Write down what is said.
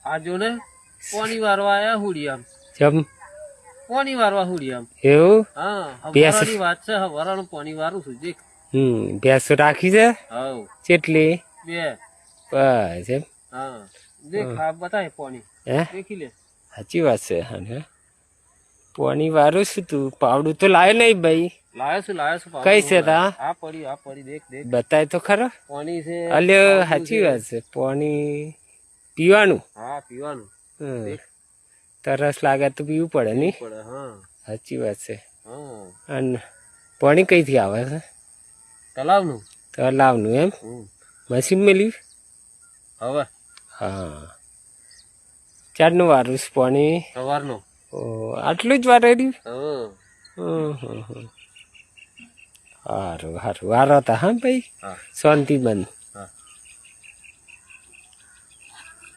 આ જો ને પાણી વારવા આયા હુડિયામ જમ પાણી વારવા હુડિયામ એવું હા ભેંસ? હવારાની વાત છે હવારાનું પાણી વારું છું દેખ ભેંસ રાખી છે હવ કેટલી? બે બસ એમ હા દેખ આ બતાય પાણી હે દેખી લે સાચી વાત છે હા પાણી વારું છું તું પાવડું તો લાવે નહીં ભાઈ લાયો છું કઈ છે તા આ પડી દેખ દેખ બતાય તો ખરો પાણી છે અલ્યો પાવડું સાચી છે. વાત છે પાણી પીવાનું હા પીવાનું હમ. દેખ તરસ લાગે તો પીવું પડે નહીં પડે હા સાચી વાત છે હા અને પાણી કઈથી આવે છે તલાવનું તલાવનું એમ મશીન મેલ્યું હવે હા ચારનું વારું છે પાણી સવારનો આટલું જ વારેર્યું હા સારું સારું વારો હતા હા ભાઈ હા શાંતિ બંધ